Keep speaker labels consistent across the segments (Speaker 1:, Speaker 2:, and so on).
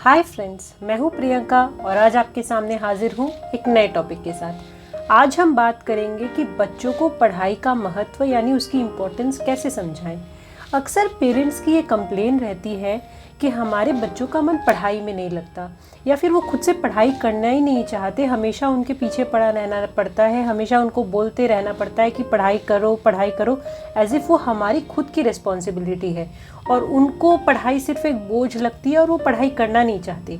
Speaker 1: Hi friends, मैं हूँ प्रियंका और आज आपके सामने हाजिर हूँ एक नए टॉपिक के साथ। आज हम बात करेंगे कि बच्चों को पढ़ाई का महत्व यानी उसकी इम्पोर्टेंस कैसे समझाएं। अक्सर पेरेंट्स की ये कंप्लेन रहती है कि हमारे बच्चों का मन पढ़ाई में नहीं लगता या फिर वो खुद से पढ़ाई करना ही नहीं चाहते, हमेशा उनके पीछे पड़ा रहना पड़ता है, हमेशा उनको बोलते रहना पड़ता है कि पढ़ाई करो, एज इफ़ वो हमारी खुद की रिस्पॉन्सिबिलिटी है और उनको पढ़ाई सिर्फ एक बोझ लगती है और वो पढ़ाई करना नहीं चाहते।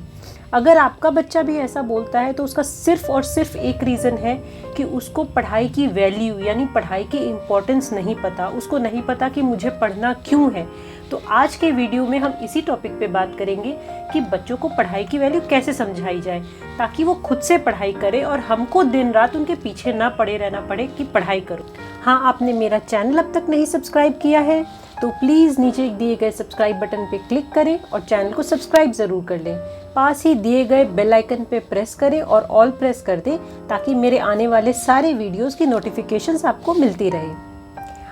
Speaker 1: अगर आपका बच्चा भी ऐसा बोलता है तो उसका सिर्फ और सिर्फ एक रीज़न है कि उसको पढ़ाई की वैल्यू यानी पढ़ाई की इम्पोर्टेंस नहीं पता, उसको नहीं पता कि मुझे पढ़ना क्यों है। तो आज के वीडियो में हम इसी टॉपिक पे बात करेंगे कि बच्चों को पढ़ाई की वैल्यू कैसे समझाई जाए ताकि वो खुद से पढ़ाई करे और हमको दिन रात उनके पीछे ना पड़े रहना पड़े कि पढ़ाई करो। हाँ, आपने मेरा चैनल अब तक नहीं सब्सक्राइब किया है तो प्लीज़ नीचे दिए गए सब्सक्राइब बटन पे क्लिक करें और चैनल को सब्सक्राइब ज़रूर कर लें। पास ही दिए गए बेल आइकन पे प्रेस करें और ऑल प्रेस कर दें ताकि मेरे आने वाले सारे वीडियोस की नोटिफिकेशंस आपको मिलती रहे।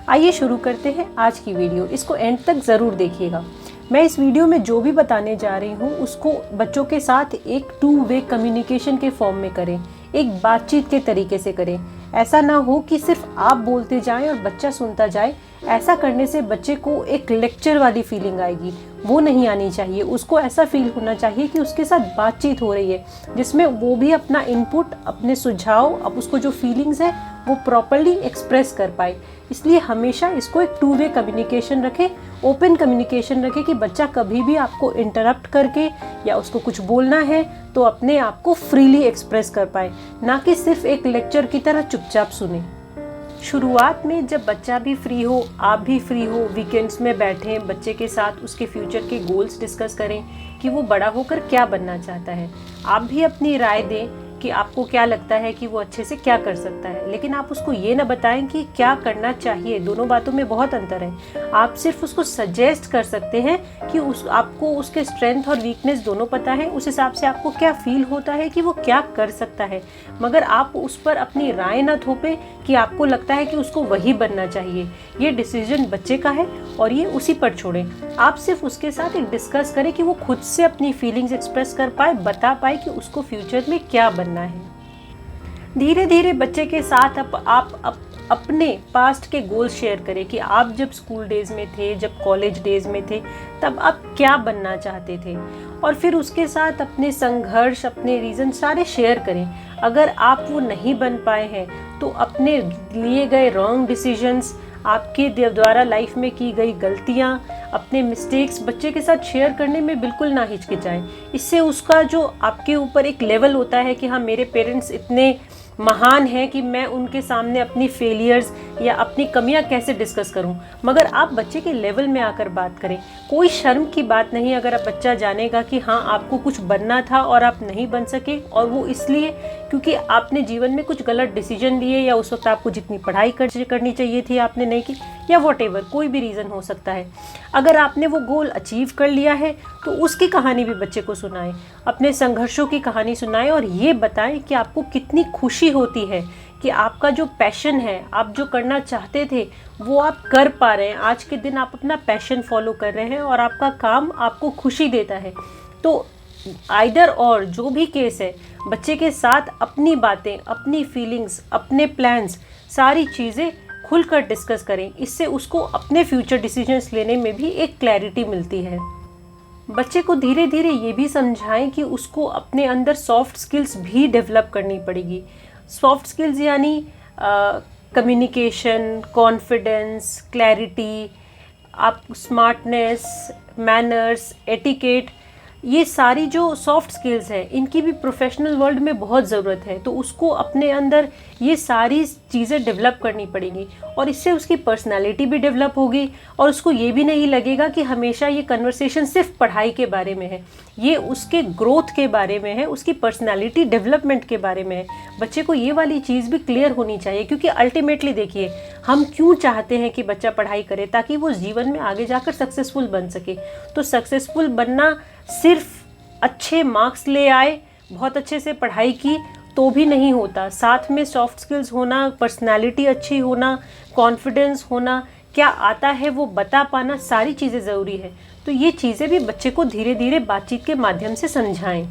Speaker 1: आइए शुरू करते हैं आज की वीडियो। इसको एंड तक ज़रूर देखिएगा। मैं इस वीडियो में जो भी बताने जा रही हूँ उसको बच्चों के साथ एक 2 वे कम्युनिकेशन के फॉर्म में करें, एक बातचीत के तरीके से करें। ऐसा ना हो कि सिर्फ आप बोलते जाएं और बच्चा सुनता जाए। ऐसा करने से बच्चे को एक लेक्चर वाली फीलिंग आएगी, वो नहीं आनी चाहिए। उसको ऐसा फील होना चाहिए कि उसके साथ बातचीत हो रही है जिसमें वो भी अपना इनपुट, अपने सुझाव, अब उसको जो फीलिंग्स है वो प्रॉपर्ली एक्सप्रेस कर पाए। इसलिए हमेशा इसको एक 2 वे कम्युनिकेशन रखें, ओपन कम्युनिकेशन रखें कि बच्चा कभी भी आपको इंटरप्ट करके या उसको कुछ बोलना है तो अपने आप को फ्रीली एक्सप्रेस कर पाए, ना कि सिर्फ एक लेक्चर की तरह चुपचाप सुने। शुरुआत में जब बच्चा भी फ्री हो, आप भी फ्री हो, वीकेंड्स में बैठें बच्चे के साथ, उसके फ्यूचर के गोल्स डिस्कस करें कि वो बड़ा होकर क्या बनना चाहता है। आप भी अपनी राय दें कि आपको क्या लगता है कि वो अच्छे से क्या कर सकता है, लेकिन आप उसको ये ना बताएं कि क्या करना चाहिए। दोनों बातों में बहुत अंतर है। आप सिर्फ उसको सजेस्ट कर सकते हैं कि आपको उसके स्ट्रेंथ और वीकनेस दोनों पता है, उस हिसाब से आपको क्या फील होता है कि वो क्या कर सकता है, मगर आप उस पर अपनी राय ना थोपे कि आपको लगता है कि उसको वही बनना चाहिए। ये डिसीजन बच्चे का है और ये उसी पर छोड़ें। आप सिर्फ उसके साथ एक डिस्कस करें कि वो खुद से अपनी फीलिंग्स एक्सप्रेस कर पाए, बता पाए कि उसको फ्यूचर में क्या बनना है। धीरे धीरे बच्चे के साथ आप अपने पास्ट के गोल शेयर करें कि आप जब स्कूल डेज में थे, जब कॉलेज डेज में थे, तब आप क्या बनना चाहते थे, और फिर उसके साथ अपने संघर्ष, अपने रीज़न सारे शेयर करें। अगर आप वो नहीं बन पाए हैं तो अपने लिए गए रॉन्ग डिसीजंस, आपके द्वारा लाइफ में की गई गलतियाँ, अपने मिस्टेक्स बच्चे के साथ शेयर करने में बिल्कुल ना हिचकिचाएं। इससे उसका जो आपके ऊपर एक लेवल होता है कि हाँ, मेरे पेरेंट्स इतने महान है कि मैं उनके सामने अपनी फेलियर्स या अपनी कमियां कैसे डिस्कस करूं, मगर आप बच्चे के लेवल में आकर बात करें। कोई शर्म की बात नहीं अगर आप बच्चा जानेगा कि हाँ, आपको कुछ बनना था और आप नहीं बन सके, और वो इसलिए क्योंकि आपने जीवन में कुछ गलत डिसीजन लिए या उस वक्त आपको जितनी पढ़ाई करनी चाहिए थी आपने नहीं की, या वॉटेवर कोई भी रीज़न हो सकता है। अगर आपने वो गोल अचीव कर लिया है तो उसकी कहानी भी बच्चे को सुनाएं, अपने संघर्षों की कहानी सुनाएं और ये बताएं कि आपको कितनी खुशी होती है कि आपका जो पैशन है, आप जो करना चाहते थे वो आप कर पा रहे हैं। आज के दिन आप अपना पैशन फॉलो कर रहे हैं और आपका काम आपको खुशी देता है। तो आइदर और जो भी केस है, बच्चे के साथ अपनी बातें, अपनी फीलिंग्स, अपने प्लान्स, सारी चीज़ें खुलकर डिस्कस करें। इससे उसको अपने फ्यूचर डिसीजंस लेने में भी एक क्लैरिटी मिलती है। बच्चे को धीरे धीरे ये भी समझाएं कि उसको अपने अंदर सॉफ्ट स्किल्स भी डेवलप करनी पड़ेगी। सॉफ्ट स्किल्स यानी कम्युनिकेशन, कॉन्फिडेंस, क्लैरिटी, आप स्मार्टनेस, मैनर्स, एटिकेट, ये सारी जो सॉफ्ट स्किल्स हैं इनकी भी प्रोफेशनल वर्ल्ड में बहुत ज़रूरत है। तो उसको अपने अंदर ये सारी चीज़ें डेवलप करनी पड़ेंगी और इससे उसकी पर्सनालिटी भी डेवलप होगी और उसको ये भी नहीं लगेगा कि हमेशा ये कन्वर्सेशन सिर्फ पढ़ाई के बारे में है। ये उसके ग्रोथ के बारे में है, उसकी पर्सनालिटी डेवलपमेंट के बारे में है। बच्चे को ये वाली चीज़ भी क्लियर होनी चाहिए, क्योंकि अल्टीमेटली देखिए, हम क्यों चाहते हैं कि बच्चा पढ़ाई करे, ताकि वो जीवन में आगे जाकर सक्सेसफुल बन सके। तो सक्सेसफुल बनना सिर्फ अच्छे मार्क्स ले आए, बहुत अच्छे से पढ़ाई की तो भी नहीं होता। साथ में सॉफ्ट स्किल्स होना, पर्सनालिटी अच्छी होना, कॉन्फिडेंस होना, क्या आता है वो बता पाना, सारी चीज़ें ज़रूरी है। तो ये चीज़ें भी बच्चे को धीरे धीरे बातचीत के माध्यम से समझाएं।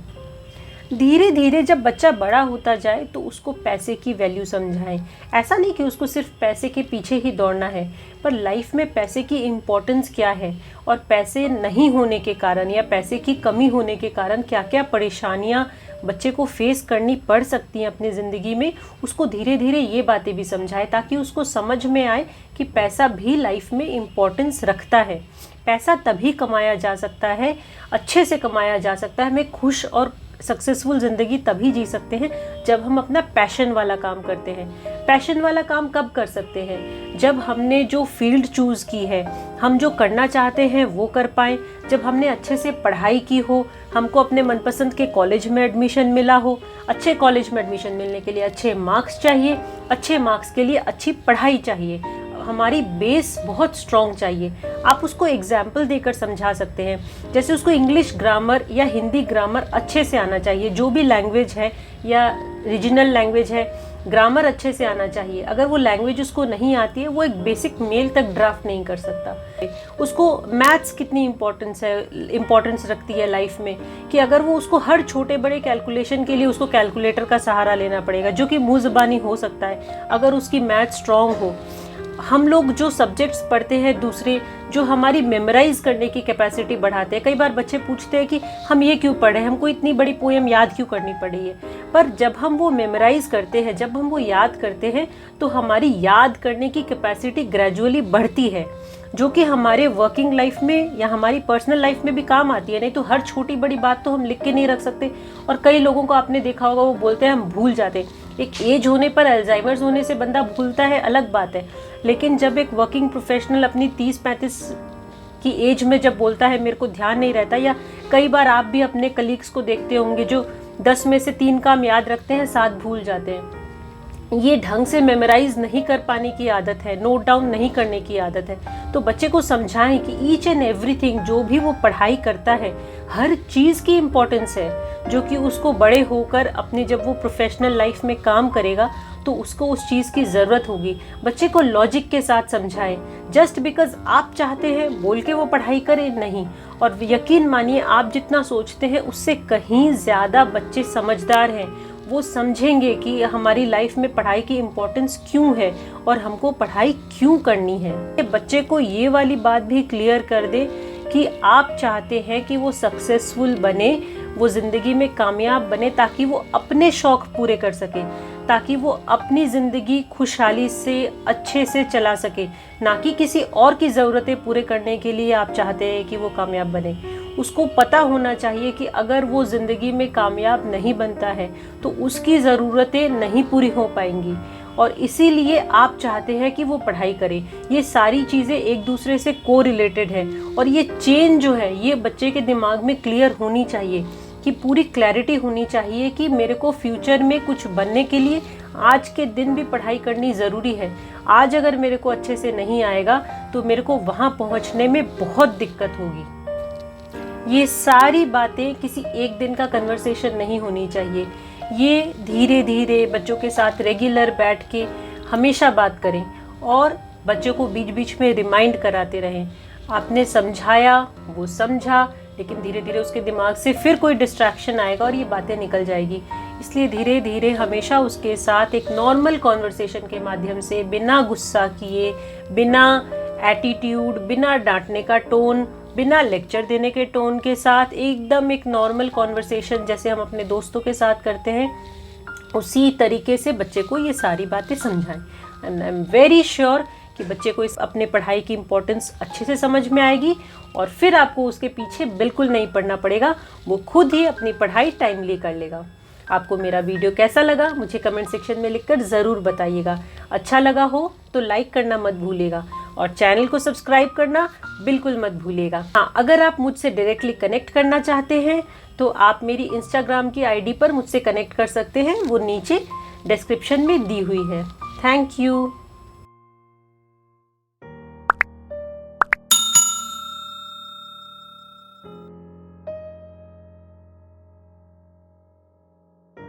Speaker 1: धीरे धीरे जब बच्चा बड़ा होता जाए तो उसको पैसे की वैल्यू समझाएं। ऐसा नहीं कि उसको सिर्फ पैसे के पीछे ही दौड़ना है, पर लाइफ में पैसे की इम्पोर्टेंस क्या है और पैसे नहीं होने के कारण या पैसे की कमी होने के कारण क्या क्या परेशानियां बच्चे को फेस करनी पड़ सकती हैं अपनी ज़िंदगी में, उसको धीरे धीरे ये बातें भी समझाएं ताकि उसको समझ में आए कि पैसा भी लाइफ में इम्पोर्टेंस रखता है। पैसा तभी कमाया जा सकता है, अच्छे से कमाया जा सकता है। हमें खुश और सक्सेसफुल ज़िंदगी तभी जी सकते हैं जब हम अपना पैशन वाला काम करते हैं। पैशन वाला काम कब कर सकते हैं? जब हमने जो फील्ड चूज़ की है, हम जो करना चाहते हैं वो कर पाएँ, जब हमने अच्छे से पढ़ाई की हो, हमको अपने मनपसंद के कॉलेज में एडमिशन मिला हो। अच्छे कॉलेज में एडमिशन मिलने के लिए अच्छे मार्क्स चाहिए, अच्छे मार्क्स के लिए अच्छी पढ़ाई चाहिए, हमारी बेस बहुत स्ट्रॉन्ग चाहिए। आप उसको एग्जाम्पल देकर समझा सकते हैं। जैसे उसको इंग्लिश ग्रामर या हिंदी ग्रामर अच्छे से आना चाहिए, जो भी लैंग्वेज है या रीजनल लैंग्वेज है, ग्रामर अच्छे से आना चाहिए। अगर वो लैंग्वेज उसको नहीं आती है, वो एक बेसिक मेल तक ड्राफ्ट नहीं कर सकता। उसको मैथ्स कितनी इम्पोर्टेंस रखती है लाइफ में, कि अगर वो उसको हर छोटे बड़े कैलकुलेशन के लिए उसको कैलकुलेटर का सहारा लेना पड़ेगा, जो कि मुँह ज़बानी हो सकता है अगर उसकी मैथ स्ट्रॉन्ग हो। हम लोग जो सब्जेक्ट्स पढ़ते हैं दूसरे, जो हमारी मेमोराइज करने की कैपेसिटी बढ़ाते हैं। कई बार बच्चे पूछते हैं कि हम ये क्यों पढ़े, हमको इतनी बड़ी पोएम याद क्यों करनी पड़ी है। पर जब हम वो मेमोराइज करते हैं, जब हम वो याद करते हैं, तो हमारी याद करने की कैपेसिटी ग्रेजुअली बढ़ती है, जो कि हमारे वर्किंग लाइफ में या हमारी पर्सनल लाइफ में भी काम आती है। नहीं तो हर छोटी बड़ी बात तो हम लिख के नहीं रख सकते। और कई लोगों को आपने देखा होगा, वो बोलते हैं हम भूल जाते हैं। एक एज होने पर, अल्जाइमर्स होने से बंदा भूलता है, अलग बात है। लेकिन जब एक वर्किंग प्रोफेशनल अपनी 30-35 की एज में जब बोलता है मेरे को ध्यान नहीं रहता, या कई बार आप भी अपने कलीग्स को देखते होंगे जो 10 में से 3 काम याद रखते हैं, 7 भूल जाते हैं। ये ढंग से मेमोराइज नहीं कर पाने की आदत है, नोट डाउन नहीं करने की आदत है। तो बच्चे को समझाएं कि ईच एंड एवरीथिंग, जो भी वो पढ़ाई करता है, हर चीज़ की इम्पोर्टेंस है, जो कि उसको बड़े होकर अपने जब वो प्रोफेशनल लाइफ में काम करेगा तो उसको उस चीज़ की ज़रूरत होगी। बच्चे को लॉजिक के साथ समझाएं। जस्ट बिकॉज आप चाहते हैं बोल के वो पढ़ाई करे नहीं। और यकीन मानिए, आप जितना सोचते हैं उससे कहीं ज़्यादा बच्चे समझदार हैं। वो समझेंगे कि हमारी लाइफ में पढ़ाई की इम्पोर्टेंस क्यों है और हमको पढ़ाई क्यों करनी है। बच्चे को ये वाली बात भी क्लियर कर दे कि आप चाहते हैं कि वो सक्सेसफुल बने, वो ज़िंदगी में कामयाब बने, ताकि वो अपने शौक़ पूरे कर सके, ताकि वो अपनी ज़िंदगी खुशहाली से अच्छे से चला सके, ना कि किसी और की ज़रूरतें पूरे करने के लिए आप चाहते हैं कि वो कामयाब बने। उसको पता होना चाहिए कि अगर वो ज़िंदगी में कामयाब नहीं बनता है तो उसकी ज़रूरतें नहीं पूरी हो पाएंगी, और इसीलिए आप चाहते हैं कि वो पढ़ाई करे। ये सारी चीज़ें एक दूसरे से को रिलेटेड है, और ये चेन जो है ये बच्चे के दिमाग में क्लियर होनी चाहिए, कि पूरी क्लैरिटी होनी चाहिए कि मेरे को फ्यूचर में कुछ बनने के लिए आज के दिन भी पढ़ाई करनी ज़रूरी है। आज अगर मेरे को अच्छे से नहीं आएगा तो मेरे को वहाँ पहुँचने में बहुत दिक्कत होगी। ये सारी बातें किसी एक दिन का कन्वर्सेशन नहीं होनी चाहिए। ये धीरे धीरे बच्चों के साथ रेगुलर बैठ के हमेशा बात करें, और बच्चों को बीच बीच में रिमाइंड कराते रहें। आपने समझाया, वो समझा, लेकिन धीरे धीरे उसके दिमाग से फिर कोई डिस्ट्रैक्शन आएगा और ये बातें निकल जाएगी। इसलिए धीरे धीरे हमेशा उसके साथ एक नॉर्मल कॉन्वर्सेशन के माध्यम से, बिना गुस्सा किए, बिना एटीट्यूड, बिना डांटने का टोन, बिना लेक्चर देने के टोन के साथ, एकदम एक नॉर्मल कॉन्वर्सेशन जैसे हम अपने दोस्तों के साथ करते हैं, उसी तरीके से बच्चे को ये सारी बातें समझाएं। And I am very sure कि बच्चे को इस अपने पढ़ाई की इम्पोर्टेंस अच्छे से समझ में आएगी, और फिर आपको उसके पीछे बिल्कुल नहीं पड़ना पड़ेगा। वो खुद ही अपनी पढ़ाई टाइमली कर लेगा। आपको मेरा वीडियो कैसा लगा मुझे कमेंट सेक्शन में लिखकर ज़रूर बताइएगा। अच्छा लगा हो तो लाइक करना मत भूलिएगा, और चैनल को सब्सक्राइब करना बिल्कुल मत भूलिएगा। हाँ, अगर आप मुझसे डायरेक्टली कनेक्ट करना चाहते हैं तो आप मेरी इंस्टाग्राम की आईडी पर मुझसे कनेक्ट कर सकते हैं, वो नीचे डिस्क्रिप्शन में दी हुई है। Thank you.